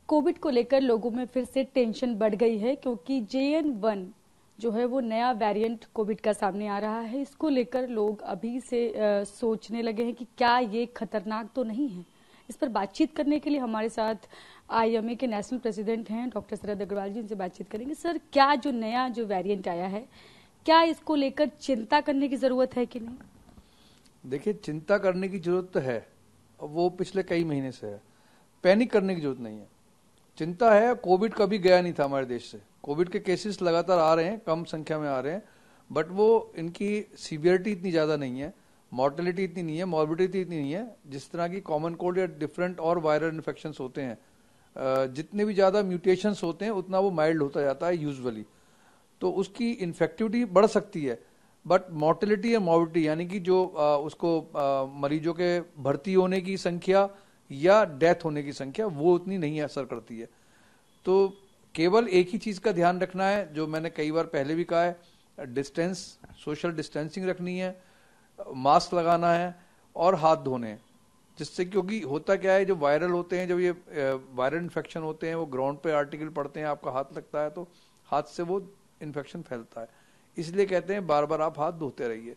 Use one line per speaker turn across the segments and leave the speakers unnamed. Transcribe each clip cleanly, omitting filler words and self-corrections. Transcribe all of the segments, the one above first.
Covid को लेकर लोगों में फिर से टेंशन बढ़ गई है क्योंकि JN1 जो है वो नया वेरिएंट कोविड का सामने आ रहा है। इसको लेकर लोग अभी से सोचने लगे हैं कि क्या ये खतरनाक तो नहीं है। इस पर बातचीत करने के लिए हमारे साथ IMA के नेशनल प्रेसिडेंट हैं डॉक्टर शरद अग्रवाल जी, उनसे बातचीत करेंगे। सर, क्या जो नया वेरिएंट आया है, क्या इसको लेकर चिंता करने की जरूरत है कि नहीं?
देखिए, चिंता करने की जरूरत तो है, वो पिछले कई महीने से है। पैनिक करने की जरूरत नहीं है। चिंता है, कोविड कभी गया नहीं था हमारे देश से। कोविड के केसेस लगातार आ रहे हैं, कम संख्या में आ रहे हैं, बट वो इनकी सीवियरिटी इतनी ज़्यादा नहीं है, मॉर्टेलिटी इतनी नहीं है, मॉर्बिडिटी इतनी नहीं है जिस तरह की कॉमन कोल्ड या डिफरेंट और वायरल इन्फेक्शंस होते हैं। जितने भी ज़्यादा म्यूटेशंस होते हैं उतना वो माइल्ड होता जाता है यूजुअली, तो उसकी इन्फेक्टिविटी बढ़ सकती है, बट मॉर्टेलिटी या मॉर्बिडिटी यानी कि जो मरीजों के भर्ती होने की संख्या या डेथ होने की संख्या वो उतनी नहीं असर करती है। तो केवल एक ही चीज का ध्यान रखना है, जो मैंने कई बार पहले भी कहा है, डिस्टेंस, सोशल डिस्टेंसिंग रखनी है, मास्क लगाना है और हाथ धोने हैं। जिससे, क्योंकि होता क्या है, जो वायरल होते हैं, जब ये वायरल इन्फेक्शन होते हैं, वो ग्राउंड पे आर्टिकल पड़ते हैं, आपका हाथ लगता है तो हाथ से वो इन्फेक्शन फैलता है। इसलिए कहते हैं बार बार आप हाथ धोते रहिए,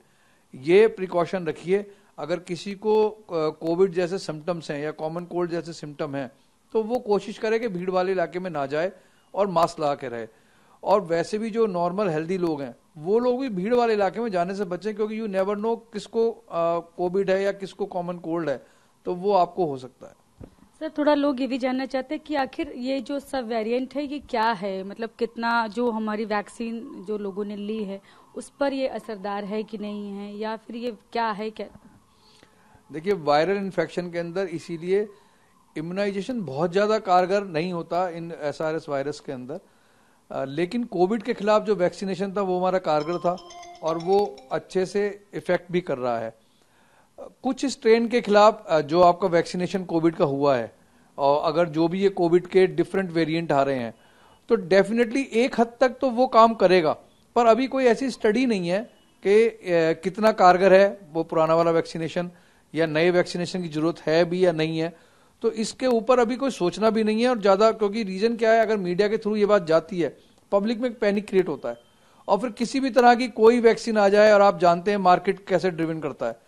ये प्रिकॉशन रखिए। अगर किसी को कोविड जैसे सिम्टम्स हैं या कॉमन कोल्ड जैसे सिम्टम हैं तो वो कोशिश करे कि भीड़ वाले इलाके में ना जाए और मास्क लगा के रहे। और वैसे भी जो नॉर्मल हेल्दी लोग हैं वो लोग भी भीड़ वाले इलाके में जाने से बचें, क्योंकि यू नेवर नो किसको कोविड है या किसको कॉमन कोल्ड है, तो वो आपको हो सकता है।
सर, थोड़ा लोग ये भी जानना चाहते हैं कि आखिर ये जो सब वेरिएंट है ये क्या है, मतलब कितना जो हमारी वैक्सीन जो लोगों ने ली है उस पर ये असरदार है कि नहीं है, या फिर ये क्या है? क्या
देखिए, वायरल इन्फेक्शन के अंदर इसीलिए इम्यूनाइजेशन बहुत ज़्यादा कारगर नहीं होता इन SRS वायरस के अंदर, लेकिन कोविड के खिलाफ जो वैक्सीनेशन था वो हमारा कारगर था और वो अच्छे से इफेक्ट भी कर रहा है। कुछ स्ट्रेन के खिलाफ जो आपका वैक्सीनेशन कोविड का हुआ है, और अगर जो भी ये कोविड के डिफरेंट वेरिएंट आ रहे हैं तो डेफिनेटली एक हद तक तो वो काम करेगा, पर अभी कोई ऐसी स्टडी नहीं है कि कितना कारगर है वो पुराना वाला वैक्सीनेशन, या नए वैक्सीनेशन की जरूरत है भी या नहीं है। तो इसके ऊपर अभी कोई सोचना भी नहीं है, और ज्यादा, क्योंकि रीजन क्या है, अगर मीडिया के थ्रू ये बात जाती है पब्लिक में पैनिक क्रिएट होता है, और फिर किसी भी तरह की कोई वैक्सीन आ जाए, और आप जानते हैं मार्केट कैसे ड्रिवन करता है,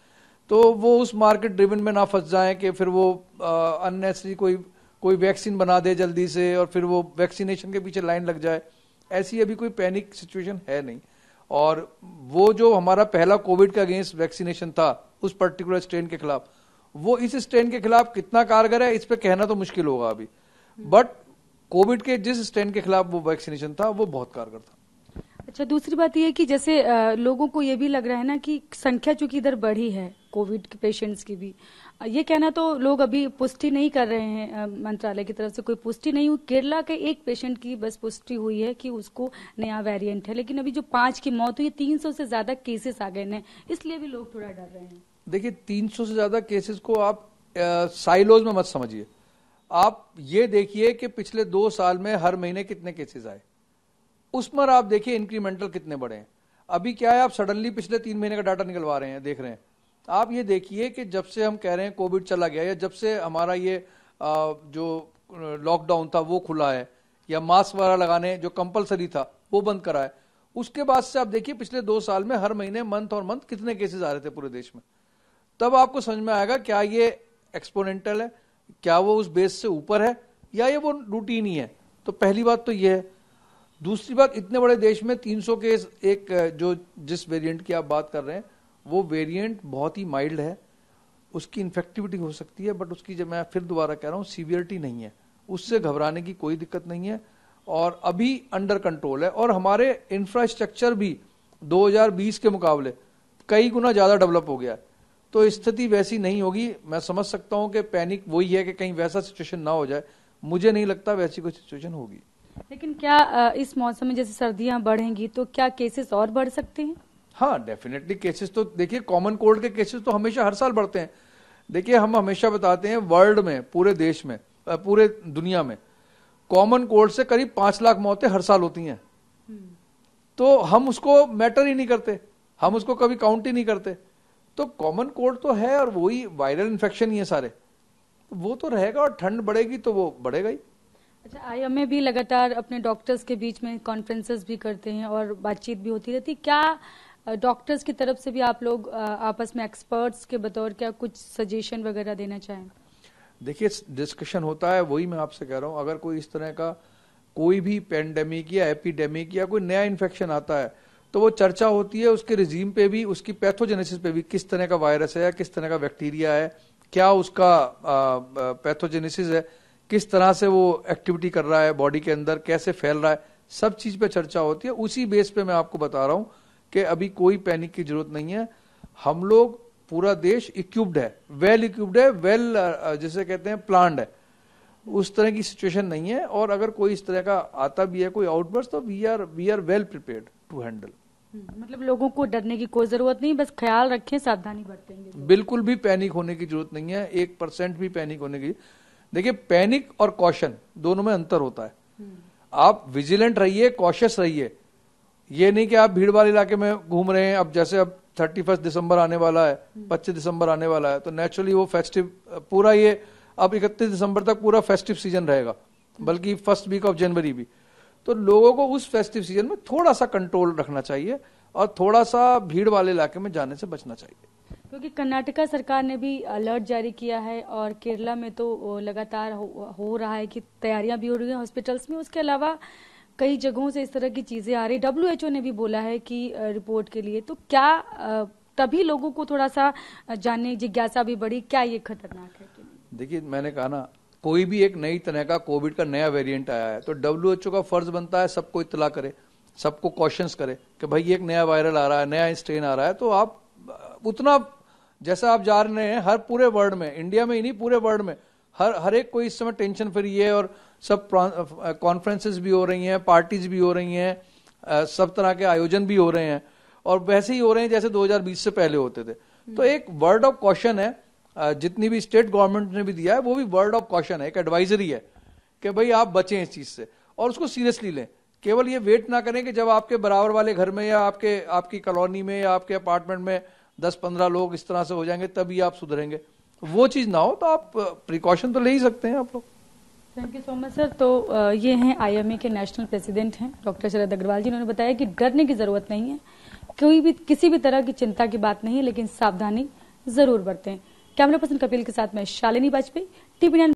तो वो उस मार्केट ड्रिवन में ना फंस जाए कि फिर वो अननेसेसरी कोई वैक्सीन बना दे जल्दी से और फिर वो वैक्सीनेशन के पीछे लाइन लग जाए। ऐसी अभी कोई पैनिक सिचुएशन है नहीं। और वो जो हमारा पहला कोविड का अगेंस्ट वैक्सीनेशन था उस पर्टिकुलर स्ट्रेन के खिलाफ, वो इस स्ट्रेन के खिलाफ कितना कारगर है इस पे कहना तो मुश्किल होगा अभी, बट कोविड के जिस स्ट्रेन के खिलाफ वो वैक्सीनेशन था वो बहुत कारगर था।
अच्छा, दूसरी बात यह है कि जैसे लोगों को ये भी लग रहा है ना कि संख्या चूंकि इधर बढ़ी है कोविड के पेशेंट्स की भी, ये कहना तो लोग अभी पुष्टि नहीं कर रहे हैं, मंत्रालय की तरफ से कोई पुष्टि नहीं हुई। केरला के एक पेशेंट की बस पुष्टि हुई है कि उसको नया वेरिएंट है, लेकिन अभी जो 5 की मौत हुई, 300 से ज्यादा केसेस आ गए हैं, इसलिए भी लोग थोड़ा डर रहे हैं।
देखिए, 300 से ज्यादा केसेस को आप साइलोज में मत समझिए। आप ये देखिए कि पिछले 2 साल में हर महीने कितने केसेस आए, उस पर आप देखिए इंक्रीमेंटल कितने बड़े हैं। अभी क्या है, आप सडनली पिछले 3 महीने का डाटा निकलवा रहे हैं, देख रहे हैं। आप ये देखिए कि जब से हम कह रहे हैं कोविड चला गया, या जब से हमारा ये जो लॉकडाउन था वो खुला है, या मास्क वगैरह लगाने जो कंपलसरी था वो बंद करा है, उसके बाद से आप देखिए पिछले 2 साल में हर महीने मंथ और मंथ कितने केसेस आ रहे थे पूरे देश में। तब आपको समझ में आएगा क्या ये एक्सपोनेंटल है, क्या वो उस बेस से ऊपर है, या ये वो रूटीन ही है। तो पहली बात तो ये है। दूसरी बात, इतने बड़े देश में 300 केस, एक जो जिस वेरिएंट की आप बात कर रहे हैं वो वेरिएंट बहुत ही माइल्ड है, उसकी इन्फेक्टिविटी हो सकती है, बट उसकी, जब मैं फिर दोबारा कह रहा हूँ, सीवियरिटी नहीं है, उससे घबराने की कोई दिक्कत नहीं है, और अभी अंडर कंट्रोल है। और हमारे इंफ्रास्ट्रक्चर भी 2020 के मुकाबले कई गुना ज्यादा डेवलप हो गया है, तो स्थिति वैसी नहीं होगी। मैं समझ सकता हूं कि पैनिक वही है कि कहीं वैसा सिचुएशन ना हो जाए, मुझे नहीं लगता वैसी कोई सिचुएशन होगी।
लेकिन क्या इस मौसम में जैसे सर्दियां बढ़ेंगी तो क्या केसेस और बढ़ सकते हैं?
हाँ, डेफिनेटली केसेस तो, देखिए, कॉमन कोल्ड के केसेस तो हमेशा हर साल बढ़ते हैं। देखिए, हम हमेशा बताते हैं वर्ल्ड में, पूरे देश में, पूरे दुनिया में कॉमन कोल्ड से करीब 5 लाख मौतें हर साल होती हैं। तो हम उसको मैटर ही नहीं करते, हम उसको कभी काउंट ही नहीं करते। तो कॉमन कोल्ड तो है, और वही वायरल इन्फेक्शन ही है सारे, वो तो रहेगा, और ठंड बढ़ेगी तो वो बढ़ेगा ही।
अच्छा, आईएमए भी लगातार अपने डॉक्टर्स के बीच में कॉन्फ्रेंसेस भी करते हैं और बातचीत भी होती रहती। क्या डॉक्टर्स की तरफ से भी आप लोग आपस में एक्सपर्ट्स के बतौर क्या कुछ सजेशन वगैरह देना चाहें?
देखिए, डिस्कशन होता है, वही मैं आपसे कह रहा हूँ। अगर कोई इस तरह का कोई भी पेंडेमिक या एपिडेमिक या कोई नया इन्फेक्शन आता है तो वो चर्चा होती है उसके रिजीम पे भी, उसकी पैथोजेनेसिस पे भी, किस तरह का वायरस है, किस तरह का बैक्टीरिया है, क्या उसका पैथोजेनेसिस है, किस तरह से वो एक्टिविटी कर रहा है बॉडी के अंदर, कैसे फैल रहा है, सब चीज पे चर्चा होती है। उसी बेस पे मैं आपको बता रहा हूं कि अभी कोई पैनिक की जरूरत नहीं है। हम लोग, पूरा देश इक्विप्ड है, वेल इक्विप्ड है, वेल जिसे कहते हैं प्लान्ड है। उस तरह की सिचुएशन नहीं है। और अगर कोई इस तरह का आता भी है कोई आउटबर्स्ट, तो we are well prepared to handle.
मतलब लोगों को डरने की कोई जरूरत नहीं, बस ख्याल रखें, सावधानी बरतेंगे।
बिल्कुल भी पैनिक होने की जरूरत नहीं है, 1% भी पैनिक होने की। देखिए, पैनिक और कॉशन दोनों में अंतर होता है। आप विजिलेंट रहिए, कॉशियस रहिए। ये नहीं कि आप भीड़ वाले इलाके में घूम रहे हैं। अब जैसे अब 31 दिसंबर आने वाला है, 25 दिसंबर आने वाला है, तो नेचुरली वो फेस्टिव पूरा, ये अब 31 दिसंबर तक पूरा फेस्टिव सीजन रहेगा, बल्कि फर्स्ट वीक ऑफ जनवरी भी। तो लोगों को उस फेस्टिव सीजन में थोड़ा सा कंट्रोल रखना चाहिए और थोड़ा सा भीड़ वाले इलाके में जाने से बचना चाहिए।
क्योंकि कर्नाटका सरकार ने भी अलर्ट जारी किया है और केरला में तो लगातार हो रहा है कि तैयारियां भी हो रही हैं हॉस्पिटल्स में। उसके अलावा कई जगहों से इस तरह की चीजें आ रही। WHO ने भी बोला है कि रिपोर्ट के लिए, तो क्या तभी लोगों को थोड़ा सा जानने जिज्ञासा भी बढ़ी, क्या ये खतरनाक है कि नहीं?
देखिए, मैंने कहा ना, कोई भी एक नई तरह का कोविड का नया वेरिएंट आया है तो WHO का फर्ज बनता है सबको इत्तला करे, सबको कॉशंस करे कि भाई ये एक नया वायरल आ रहा है, नया स्ट्रेन आ रहा है। तो आप उतना, जैसा आप जा रहे हैं, हर पूरे वर्ल्ड में, इंडिया में ही नहीं पूरे वर्ल्ड में, हर एक कोई इस समय टेंशन फ्री है और सब कॉन्फ्रेंसेस भी हो रही हैं, पार्टीज भी हो रही हैं, सब तरह के आयोजन भी हो रहे हैं और वैसे ही हो रहे हैं जैसे 2020 से पहले होते थे। तो एक वर्ड ऑफ कॉशन है, जितनी भी स्टेट गवर्नमेंट ने भी दिया है वो भी वर्ड ऑफ कॉशन है, एक एडवाइजरी है कि भाई आप बचें इस चीज से और उसको सीरियसली लें। केवल ये वेट ना करें कि जब आपके बराबर वाले घर में या आपकी कॉलोनी में या आपके अपार्टमेंट में 10-15 लोग इस तरह से हो जाएंगे तभी आप सुधरेंगे। वो चीज ना हो तो आप प्रिकॉशन तो ले ही सकते हैं आप लोग।
Thank you so much sir. तो ये हैं IMA के नेशनल प्रेसिडेंट हैं डॉक्टर शरद अग्रवाल जी। उन्होंने बताया कि डरने की जरूरत नहीं है, कोई भी किसी भी तरह की चिंता की बात नहीं है, लेकिन सावधानी जरूर बरतें। कैमरा पर्सन कपिल के साथ मैं शालिनी वाजपेयी, TVN।